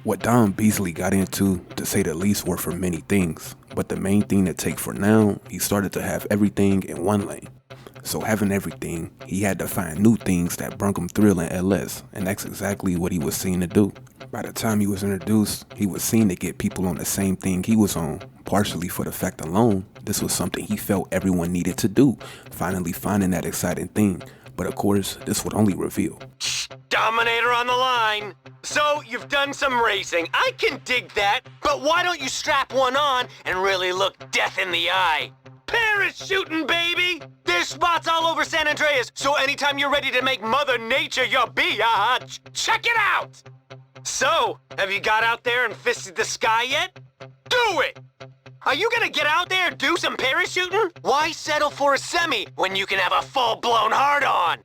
What Dom Beasley got into, to say the least, were for many things, but the main thing to take for now, he started to have everything in one lane. So having everything, he had to find new things that brung him thrill in LS, and that's exactly what he was seen to do. By the time he was introduced, he was seen to get people on the same thing he was on, partially for the fact alone, this was something he felt everyone needed to do, finally finding that exciting thing. But of course, this would only reveal. Dominator on the line. So, you've done some racing. I can dig that, but why don't you strap one on and really look death in the eye? Parachuting, baby! There's spots all over San Andreas, so anytime you're ready to make Mother Nature your biatch, check it out! So, have you got out there and fisted the sky yet? Do it! Are you gonna get out there and do some parachuting? Why settle for a semi when you can have a full-blown hard-on?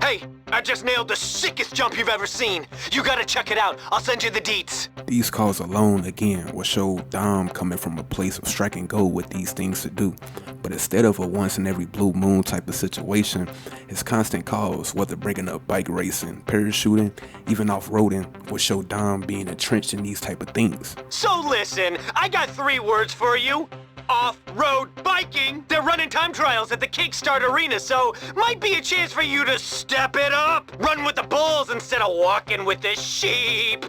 Hey, I just nailed the sickest jump you've ever seen. You gotta check it out. I'll send you the deets. These calls alone, again, will show Dom coming from a place of striking gold with these things to do. But instead of a once-in-every-blue moon type of situation, his constant calls, whether bringing up bike racing, parachuting, even off-roading, will show Dom being entrenched in these type of things. So listen, I got 3 words for you. Off-road biking. They're running time trials at the Kickstart Arena, so might be a chance for you to step it up. Run with the bulls instead of walking with the sheep.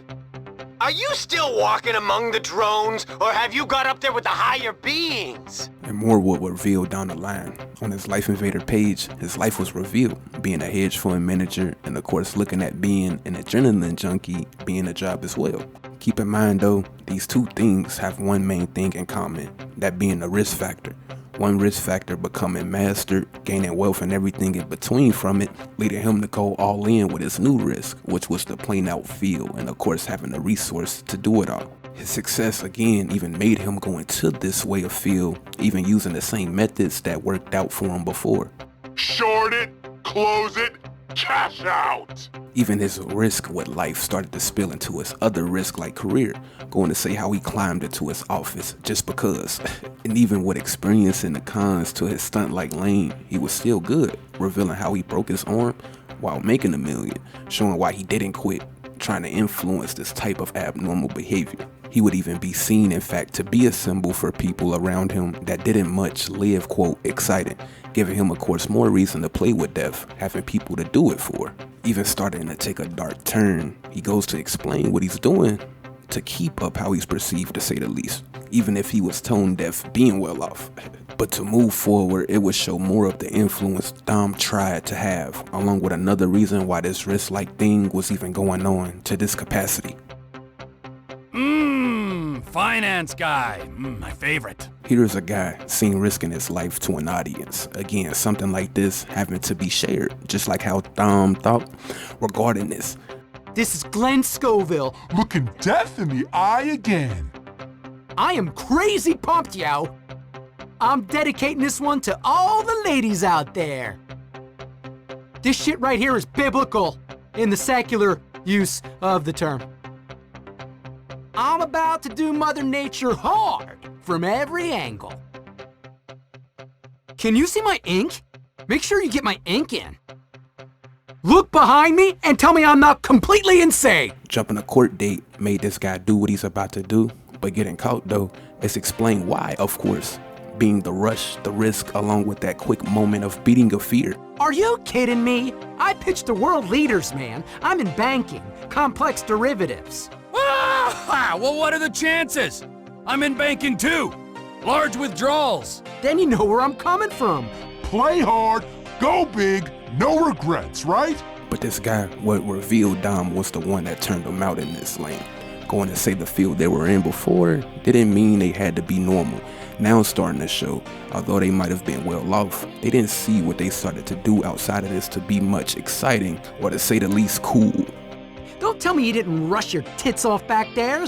Are you still walking among the drones, or have you got up there with the higher beings? And more will reveal down the line. On his Life Invader page, his life was revealed, being a hedge fund manager, and of course looking at being an adrenaline junkie being a job as well. Keep in mind though, these two things have one main thing in common, that being the risk factor. One risk factor becoming mastered, gaining wealth and everything in between from it, leading him to go all in with his new risk, which was the plain out feel, and of course having the resource to do it all. His success again even made him go into this way of feel, even using the same methods that worked out for him before. Short it, close it, cash out! Even his risk with life started to spill into his other risk like career, going to say how he climbed into his office just because. And even with experiencing the cons to his stunt like lane, he was still good, revealing how he broke his arm while making $1 million, showing why he didn't quit, trying to influence this type of abnormal behavior. He would even be seen, in fact, to be a symbol for people around him that didn't much live, quote, exciting, giving him, of course, more reason to play with death, having people to do it for. Even starting to take a dark turn, he goes to explain what he's doing to keep up how he's perceived, to say the least, even if he was tone deaf, being well off. But to move forward, it would show more of the influence Dom tried to have, along with another reason why this risk-like thing was even going on to this capacity. Finance guy, my favorite. Here's a guy seen risking his life to an audience. Again, something like this having to be shared, just like how Dom thought regarding this. This is Glenn Scoville. Looking death in the eye again. I am crazy pumped, yo. I'm dedicating this one to all the ladies out there. This shit right here is biblical in the secular use of the term. I'm about to do Mother Nature hard from every angle. Can you see my ink? Make sure you get my ink in. Look behind me and tell me I'm not completely insane. Jumping a court date made this guy do what he's about to do, but getting caught though, it's explained why, of course. Being the rush, the risk, along with that quick moment of beating a fear. Are you kidding me? I pitched to world leaders, man. I'm in banking, complex derivatives. Ah, well, what are the chances? I'm in banking too. Large withdrawals. Then you know where I'm coming from. Play hard, go big, no regrets, right? But this guy, what revealed Dom was the one that turned him out in this lane. Going to say the field they were in before didn't mean they had to be normal. Now starting to show, although they might have been well off, they didn't see what they started to do outside of this to be much exciting, or to say the least cool. Don't tell me you didn't rush your tits off back there.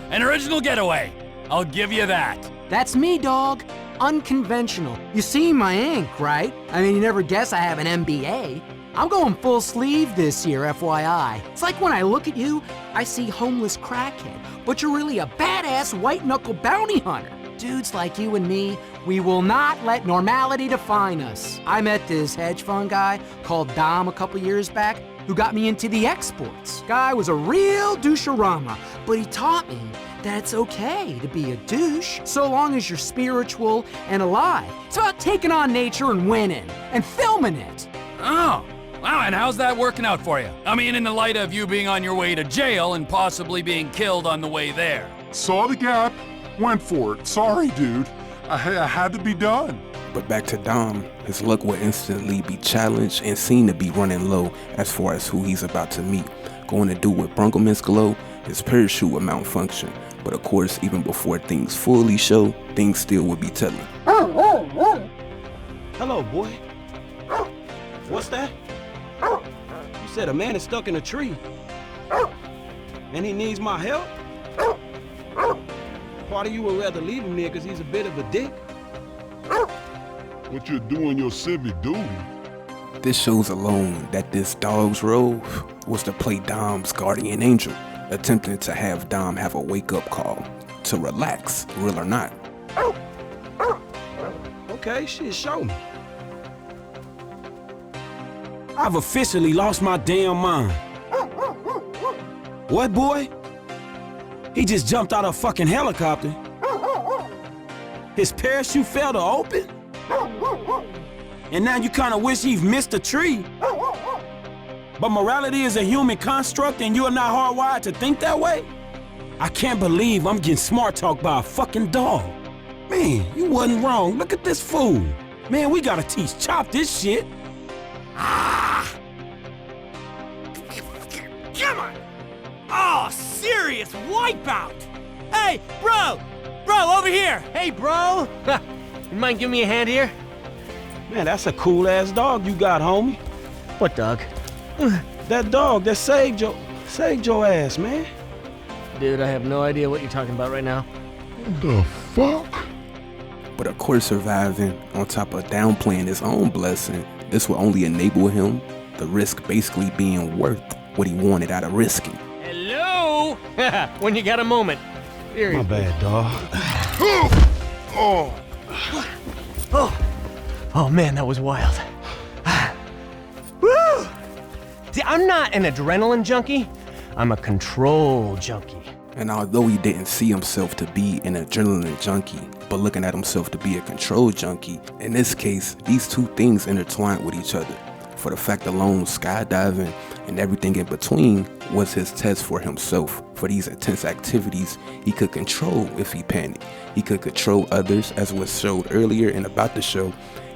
An original getaway. I'll give you that. That's me, dog. Unconventional. You see my ink, right? I mean, you never guess I have an MBA. I'm going full sleeve this year, FYI. It's like when I look at you, I see homeless crackhead, but you're really a badass white-knuckle bounty hunter. Dudes like you and me, we will not let normality define us. I met this hedge fund guy called Dom a couple years back. who got me into the exports. Guy was a real doucherama, but he taught me that it's okay to be a douche so long as you're spiritual and alive. It's about taking on nature and winning and filming it. Oh, wow, and how's that working out for you? I mean, in the light of you being on your way to jail and possibly being killed on the way there. Saw the gap, went for it. Sorry, dude. I had to be done. But back to Dom, his luck will instantly be challenged and seen to be running low as far as who he's about to meet. Going to do with Brunkelman's glow, his parachute will malfunction. But of course, even before things fully show, things still would be telling. Hello, boy. What's that? You said a man is stuck in a tree. And he needs my help? Part of you would rather leave him there because he's a bit of a dick? What you're doing your civic duty. This shows alone that this dog's role was to play Dom's guardian angel, attempting to have Dom have a wake-up call, to relax, real or not. Okay, shit, show me. I've officially lost my damn mind. What, boy? He just jumped out of a fucking helicopter. His parachute fell to open? And now you kinda wish he'd missed a tree. But morality is a human construct and you're not hardwired to think that way? I can't believe I'm getting smart talked by a fucking dog. Man, you wasn't wrong. Look at this fool. Man, we gotta teach Chop this shit. Ah! Come on! Oh, serious wipeout! Hey, bro! Bro, over here! Hey, bro! You mind giving me a hand here? Man, that's a cool-ass dog you got, homie. What dog? That dog that saved your ass, man. Dude, I have no idea what you're talking about right now. What the fuck? But of course, surviving, on top of downplaying his own blessing, this will only enable him, the risk basically being worth what he wanted out of risking. Hello? When you got a moment. My bad, dog. Oh man, that was wild. Woo! See, I'm not an adrenaline junkie. I'm a control junkie. And although he didn't see himself to be an adrenaline junkie, but looking at himself to be a control junkie, in this case, these two things intertwined with each other. For the fact alone, skydiving and everything in between was his test for himself. For these intense activities, he could control if he panicked. He could control others, as was showed earlier and about the show,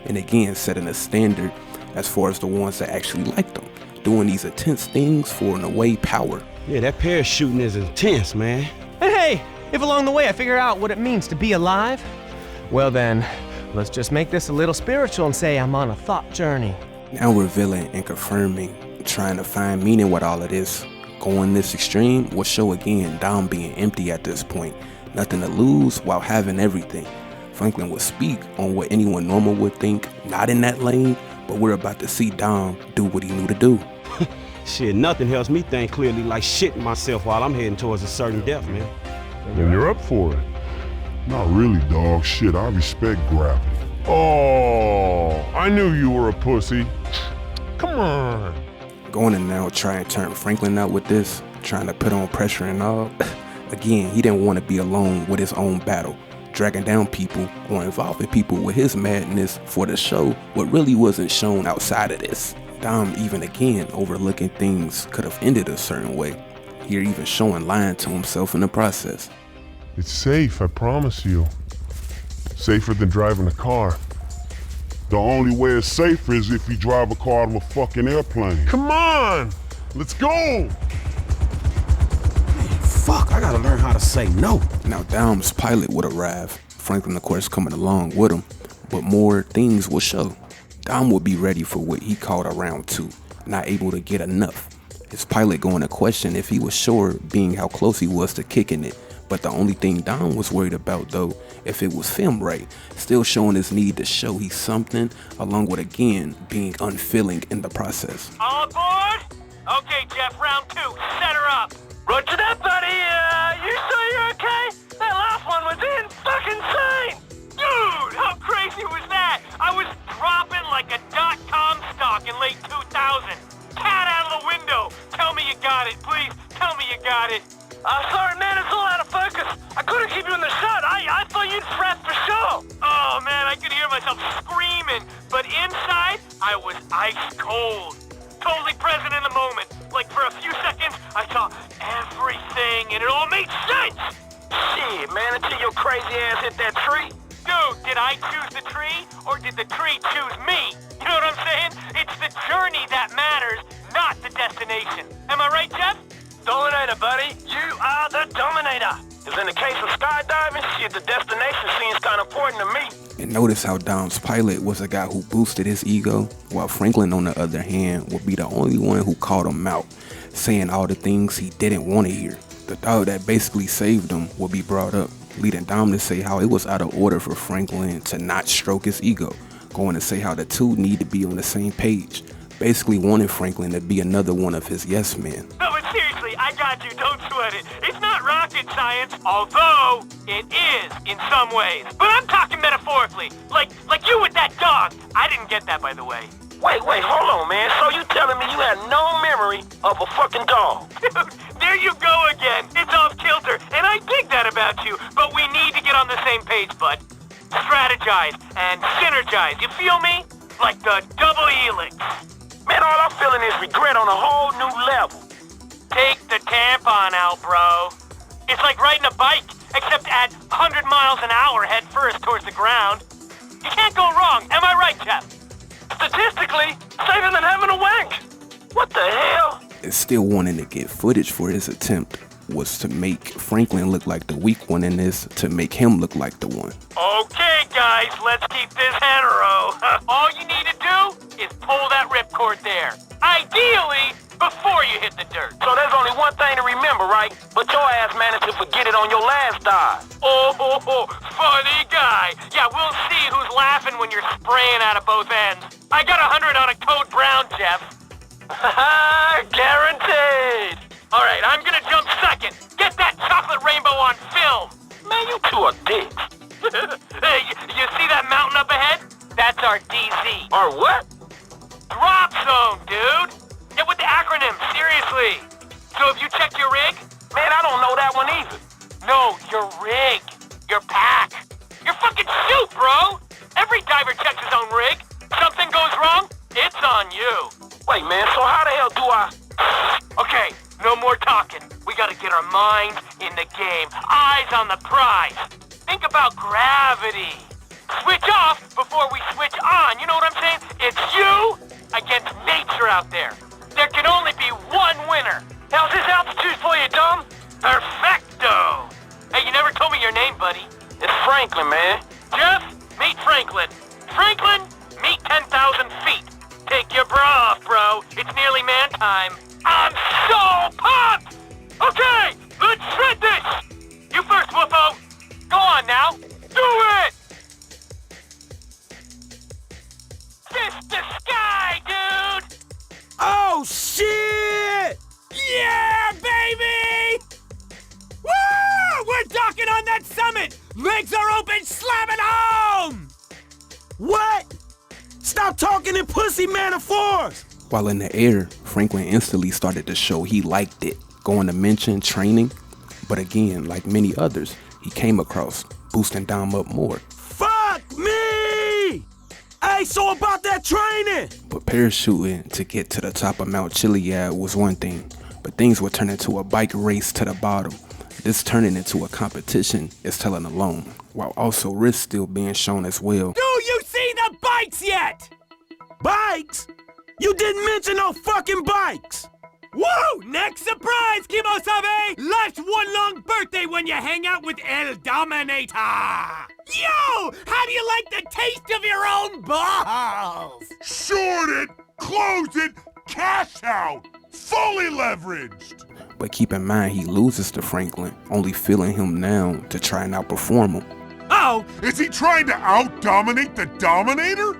and again setting a standard as far as the ones that actually liked him, doing these intense things for in a way power. Yeah, that parachuting is intense, man. And hey, if along the way I figure out what it means to be alive, well then, let's just make this a little spiritual and say I'm on a thought journey. Now revealing and confirming, trying to find meaning with all of this. Going this extreme will show again Dom being empty at this point. Nothing to lose while having everything. Franklin would speak on what anyone normal would think, not in that lane, but we're about to see Dom do what he knew to do. Shit, nothing helps me think clearly like shitting myself while I'm heading towards a certain death, man. And you're up for it. Not really, dog. Shit, I respect grappling. Oh, I knew you were a pussy. Come on. Going to now try and turn Franklin out with this, trying to put on pressure and all. Again, he didn't want to be alone with his own battle, dragging down people or involving people with his madness for the show, what really wasn't shown outside of this. Dom even again overlooking things could have ended a certain way. Here even showing lying to himself in the process. It's safe, I promise you. Safer than driving a car. The only way it's safer is if you drive a car out of a fucking airplane. Come on! Let's go! Fuck, I gotta learn how to say no. Now Dom's pilot would arrive, Franklin of course coming along with him, but more things will show. Dom would be ready for what he called a round two, not able to get enough. His pilot going to question if he was sure, being how close he was to kicking it. But the only thing Dom was worried about though, if it was filmed right, still showing his need to show he's something, along with again being unfeeling in the process. All aboard? Okay, Jeff, round two. Set her up. Roger that, buddy. You sure you're okay? That last one was insane. Dude, how crazy was that? I was dropping like a .com stock in late 2000. Cat out of the window. cold. Totally present in the moment. Like for a few seconds, I saw everything and it all made sense. Shit, man, until your crazy ass hit that tree. Dude, did I choose the tree or did the tree choose me? You know what I'm saying? It's the journey that matters, not the destination. Am I right, Jeff? Dominator, buddy. You are the dominator. Because in the case of skydiving, shit, the destination seems kind of important to me. And notice how Dom's pilot was a guy who boosted his ego, while Franklin, on the other hand, would be the only one who called him out, saying all the things he didn't want to hear. The dog that basically saved him would be brought up, leading Dom to say how it was out of order for Franklin to not stroke his ego, going to say how the two need to be on the same page, basically wanting Franklin to be another one of his yes men. No, but seriously, I got you, don't sweat it. It's not rocket science, although it is in some ways. But I'm talking metaphorically, like you with that dog. I didn't get that, by the way. Wait, hold on, man. So you telling me you had no memory of a fucking dog? Dude, there you go again. It's off kilter, and I dig that about you, but we need to get on the same page, bud. Strategize and synergize, you feel me? Like the double helix. Man, all I'm feeling is regret on a whole new level. Take the tampon out, bro. It's like riding a bike, except at 100 miles an hour head first towards the ground. You can't go wrong, am I right, Jeff? Statistically, safer than having a wank. What the hell? And still wanting to get footage for his attempt was to make Franklin look like the weak one in this, to make him look like the one. Okay, guys, let's keep this hetero. All you need to do is pull that ripcord there. Ideally, before you hit the dirt. So there's only one thing to remember, right? But your ass managed to forget it on your last dive. Oh, funny guy. Yeah, we'll see who's laughing when you're spraying out of both ends. I got 100 on a Code Brown, Jeff. Guaranteed. All right, I'm gonna jump second. Get that chocolate rainbow on film. Man, you two are dicks. Hey, you see that mountain up ahead? That's our DZ. Our what? Drop zone, dude. Get with the acronym, seriously. So have you checked your rig? Man, I don't know that one either. No, your rig. Your pack. Your fucking chute, bro. Every diver checks his own rig. Something goes wrong, it's on you. Wait, man, so how the hell do I... Okay, no more talking. We gotta get our minds in the game. Eyes on the prize. Think about gravity. Switch off before we switch on, you know what I'm saying? It's you against nature out there. There can only be one winner. How's this altitude for you, Dom? Perfecto. Hey, you never told me your name, buddy. It's Franklin, man. Jeff, meet Franklin. Franklin, meet 10,000 feet. Take your bra off, bro. It's nearly man time. I'm so pumped! Okay, let's shred this! You first, Woofo. Go on now. Do it! Fist the sky, dude! Oh, shit! Yeah, baby! Woo! We're docking on that summit! Legs are open, slamming home! What? Stop talking in pussy metaphors! While in the air, Franklin instantly started to show he liked it, going to mention training. But again, like many others, he came across, boosting Dom up more. Fuck me! Hey, so about that training! But parachuting to get to the top of Mount Chiliad was one thing, but things would turn into a bike race to the bottom. This turning into a competition is telling alone, while also risk still being shown as well. Do you see the bikes yet? Bikes? You didn't mention no fucking bikes! Woo! Next surprise, Kimo-sabe! Life's one long birthday when you hang out with El Dominator! Yo! How do you like the taste of your own balls? Short it, close it, cash out, fully leveraged. But keep in mind he loses to Franklin, only feeling him now to try and outperform him. Oh! Is he trying to out-dominate the Dominator?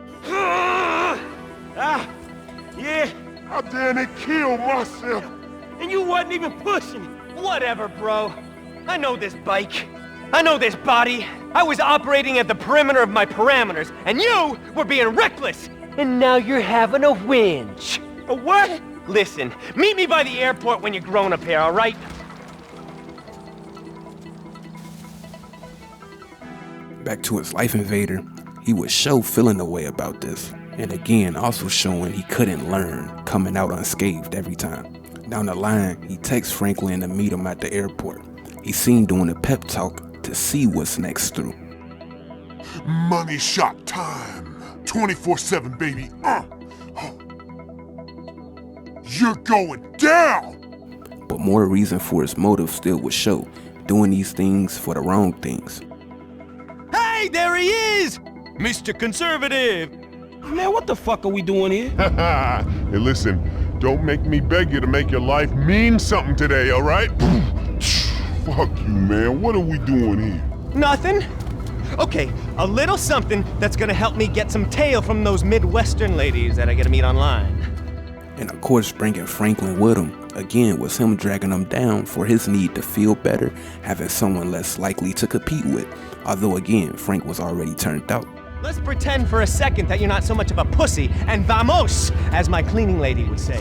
Yeah, I damn it killed myself. and you wasn't even pushing. Whatever, bro. I know this bike. I know this body. I was operating at the perimeter of my parameters, and you were being reckless. And now you're having a whinge. A what? Listen, meet me by the airport when you're grown up here, all right? Back to his life invader, he was feeling the way about this. And again, also showing he couldn't learn, coming out unscathed every time. Down the line, he texts Franklin to meet him at the airport. He's seen doing a pep talk to see what's next through. Money shot time. 24/7, baby. You're going down! But more reason for his motive still would show, doing these things for the wrong things. Hey, there he is! Mr. Conservative! Man, what the fuck are we doing here? Hey, listen, don't make me beg you to make your life mean something today, all right? Fuck you, man. What are we doing here? Nothing. Okay, a little something that's gonna help me get some tail from those Midwestern ladies that I get to meet online. And of course, bringing Franklin with him, again, was him dragging him down for his need to feel better, having someone less likely to compete with. Although again, Frank was already turned out. Let's pretend for a second that you're not so much of a pussy, and vamos, as my cleaning lady would say.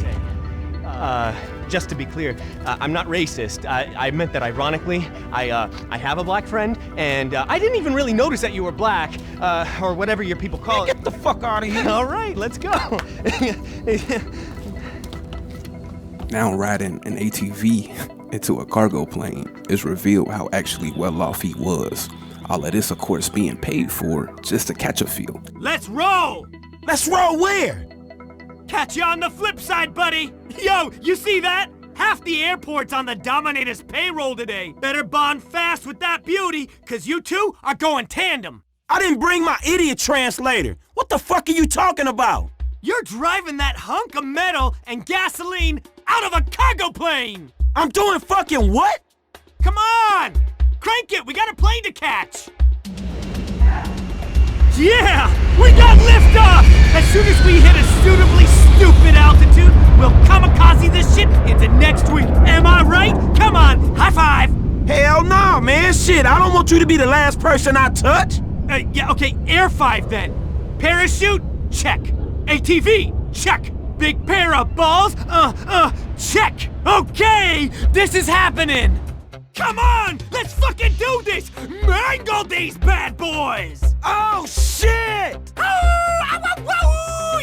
Just to be clear, I'm not racist. I meant that ironically. I have a black friend, and I didn't even really notice that you were black, or whatever your people call it. Get the fuck out of here. All right, let's go. Now riding an ATV into a cargo plane, it's revealed how actually well off he was. All of this, of course, being paid for just to catch a feel. Let's roll! Let's roll where? Catch you on the flip side, buddy! Yo, you see that? Half the airport's on the Dominator's payroll today. Better bond fast with that beauty, cause you two are going tandem. I didn't bring my idiot translator. What the fuck are you talking about? You're driving that hunk of metal and gasoline out of a cargo plane! I'm doing fucking what? Come on! Crank it, we got a plane to catch! Yeah! We got liftoff! As soon as we hit a suitably stupid altitude, we'll kamikaze this shit into next week. Am I right? Come on, high five! Hell no, man. Shit, I don't want you to be the last person I touch. Yeah, okay, air 5 then. Parachute? Check. ATV? Check. Big pair of balls? Check. Okay, this is happening. Come on, let's fucking do this! Mangle these bad boys! Oh, shit!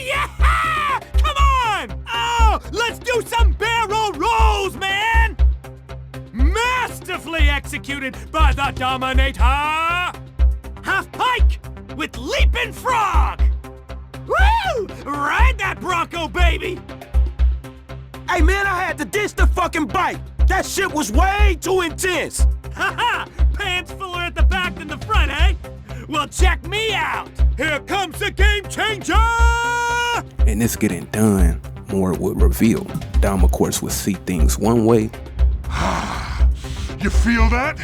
Yeah! Come on! Oh, let's do some barrel rolls, man! Masterfully executed by the Dominator! Half pike with leaping frog! Woo! Ride that Bronco, baby! Hey, man, I had to ditch the fucking bike. That shit was way too intense! Haha! Pants fuller at the back than the front, eh? Well, check me out! Here comes the game changer! And this getting done, more would reveal. Dom, of course, would see things one way. You feel that?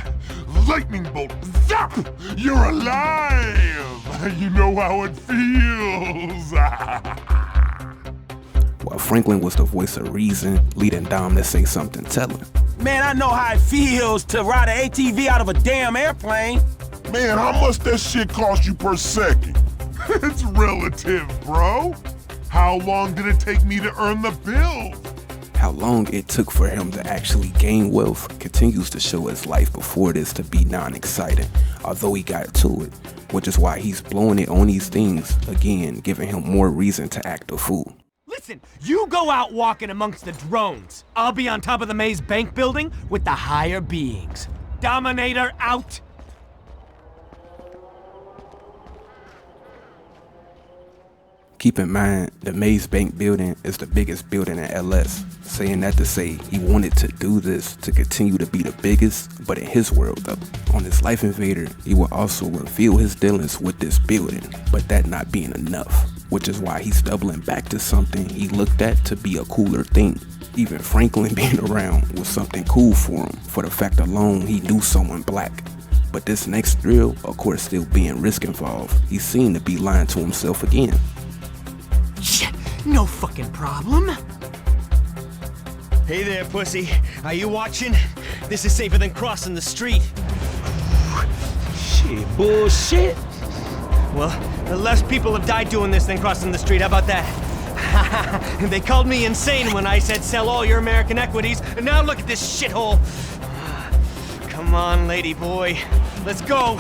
Lightning bolt! Zap! You're alive! You know how it feels! While Franklin was the voice of reason, leading Dom to say something telling. Man, I know how it feels to ride an ATV out of a damn airplane. Man, how much that shit cost you per second? It's relative, bro. How long did it take me to earn the bill? How long it took for him to actually gain wealth continues to show his life before this to be non-exciting, although he got to it, which is why he's blowing it on these things, again, giving him more reason to act a fool. Listen, you go out walking amongst the drones. I'll be on top of the Maze Bank building with the higher beings. Dominator out! Keep in mind, the Maze Bank building is the biggest building in LS. Saying that to say, he wanted to do this to continue to be the biggest, but in his world though. On his Life Invader, he will also reveal his dealings with this building, but that not being enough. Which is why he's doubling back to something he looked at to be a cooler thing. Even Franklin being around was something cool for him, for the fact alone he knew someone black. But this next thrill, of course still being risk involved, he seemed to be lying to himself again. No fucking problem. Hey there, pussy. Are you watching? This is safer than crossing the street. Shit, bullshit. Well, less people have died doing this than crossing the street. How about that? They called me insane when I said sell all your American equities, and now look at this shithole. Come on, lady boy. Let's go.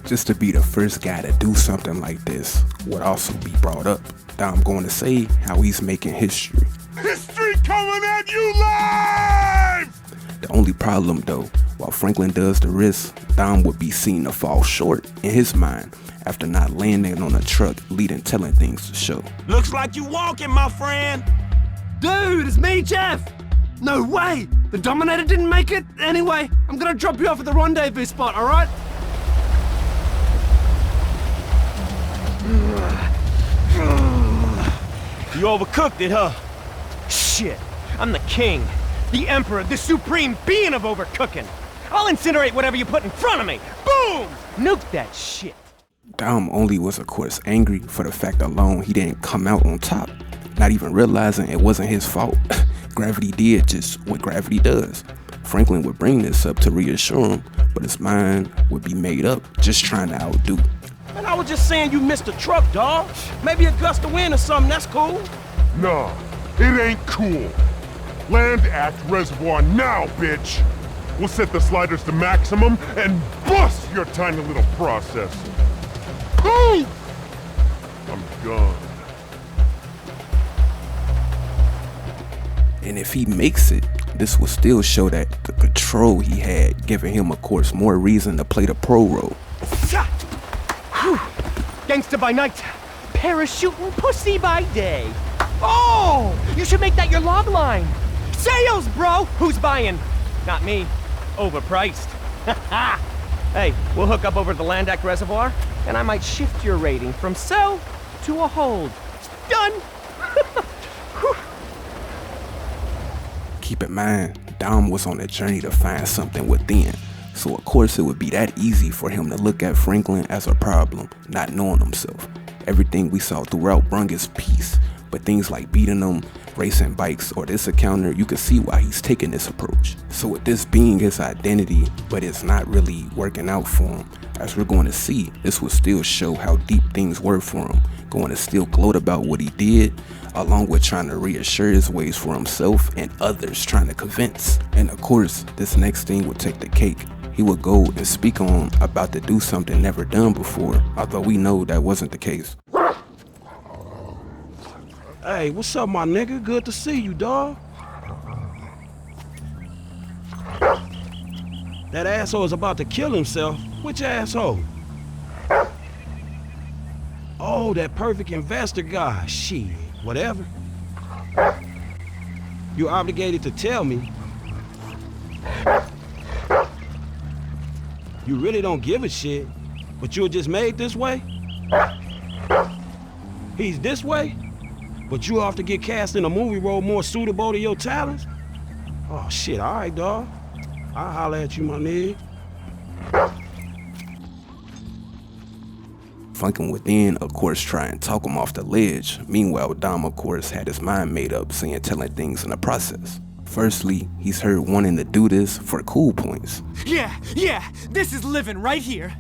Just to be the first guy to do something like this would also be brought up. Dom going to say how he's making history. History coming at you live! The only problem though, while Franklin does the risk, Dom would be seen to fall short in his mind after not landing on a truck leading telling things to show. Looks like you walking, my friend. Dude, it's me, Jeff! No way! The Dominator didn't make it? Anyway, I'm gonna drop you off at the rendezvous spot, alright? You overcooked it, huh? Shit, I'm the king, the emperor, the supreme being of overcooking. I'll incinerate whatever you put in front of me. Boom! Nuke that shit. Dom only was of course angry for the fact alone he didn't come out on top, not even realizing it wasn't his fault. Gravity did just what gravity does. Franklin would bring this up to reassure him, but his mind would be made up, just trying to outdo. Man, I was just saying you missed a truck, dawg. Maybe a gust of wind or something, that's cool. Nah, it ain't cool. Land Act Reservoir now, bitch! We'll set the sliders to maximum and bust your tiny little processor. Poof! I'm gone. And if he makes it, this will still show that the control he had, giving him of course more reason to play the pro role. Gangsta by night, parachuting pussy by day. Oh, you should make that your log line. Sales, bro! Who's buying? Not me. Overpriced. Hey, we'll hook up over the Land Act Reservoir, and I might shift your rating from sell to a hold. Done! Keep in mind, Dom was on a journey to find something within, so of course it would be that easy for him to look at Franklin as a problem, not knowing himself. Everything we saw throughout brung his peace, but things like beating him, racing bikes, or this encounter, you can see why he's taking this approach. So with this being his identity, but it's not really working out for him, as we're going to see, this will still show how deep things were for him, going to still gloat about what he did, along with trying to reassure his ways for himself and others trying to convince. And of course, this next thing would take the cake. He would go and speak on about to do something never done before, although we know that wasn't the case. Hey, what's up, my nigga? Good to see you, dawg. That asshole is about to kill himself. Which asshole? Oh, that perfect investor guy. Shit, whatever. You're obligated to tell me. You really don't give a shit, but you're just made this way? He's this way, but you have to get cast in a movie role more suitable to your talents? Oh shit, all right, dawg. I'll holler at you, my nigga. Franklin would then, of course, try and talk him off the ledge. Meanwhile, Dom, of course, had his mind made up, saying telling things in the process. Firstly, he's heard wanting to do this for cool points. Yeah, this is living right here.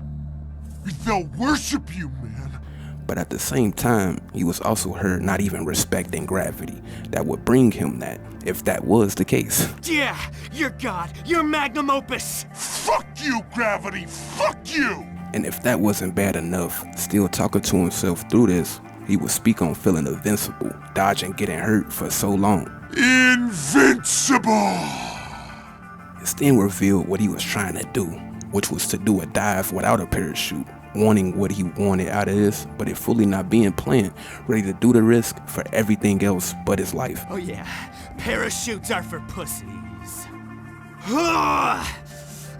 They'll worship you, man. But at the same time, he was also heard not even respecting gravity. That would bring him that, if that was the case. Yeah, you're God, you're magnum opus. Fuck you, gravity, fuck you! And if that wasn't bad enough, still talking to himself through this, he would speak on feeling invincible, dodging getting hurt for so long. Invincible! It's then revealed what he was trying to do, which was to do a dive without a parachute, wanting what he wanted out of this, but it fully not being planned, ready to do the risk for everything else but his life. Oh yeah, parachutes are for pussies.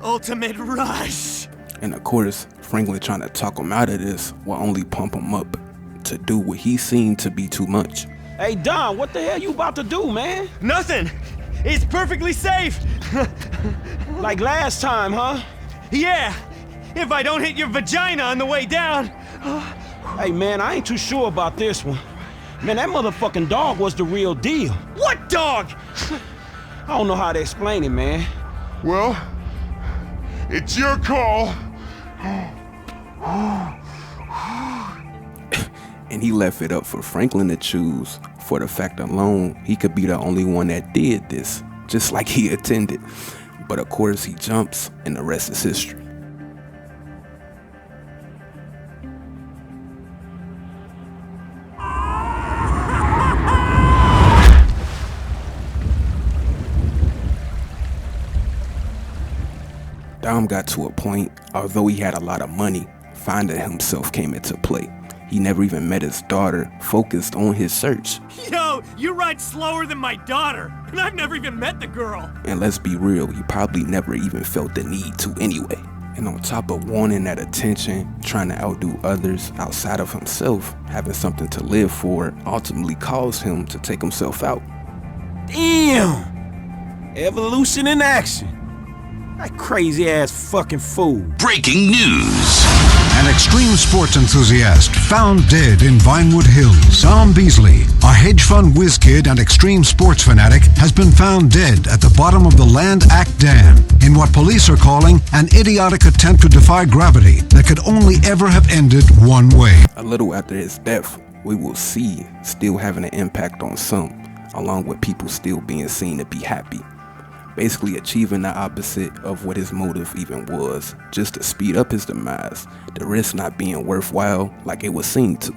Ultimate rush! And of course, Franklin trying to talk him out of this will only pump him up to do what he seen to be too much. Hey, Dom, what the hell you about to do, man? Nothing! It's perfectly safe! Like last time, huh? Yeah! If I don't hit your vagina on the way down! Hey, man, I ain't too sure about this one. Man, that motherfucking dog was the real deal. What dog? I don't know how to explain it, man. Well, it's your call. And he left it up for Franklin to choose, for the fact alone he could be the only one that did this, just like he intended. But of course he jumps, and the rest is history. Dom got to a point, although he had a lot of money, finding himself came into play. He never even met his daughter, focused on his search. Yo, you ride slower than my daughter, and I've never even met the girl. And let's be real, he probably never even felt the need to anyway. And on top of wanting that attention, trying to outdo others outside of himself, having something to live for ultimately caused him to take himself out. Damn! Evolution in action. That crazy ass fucking fool. Breaking news. An extreme sports enthusiast found dead in Vinewood Hills. Dom Beasley, a hedge fund whiz kid and extreme sports fanatic, has been found dead at the bottom of the Land Act Dam in what police are calling an idiotic attempt to defy gravity that could only ever have ended one way. A little after his death, we will see still having an impact on some, along with people still being seen to be happy. Basically achieving the opposite of what his motive even was, just to speed up his demise, the risk not being worthwhile like it was seen to.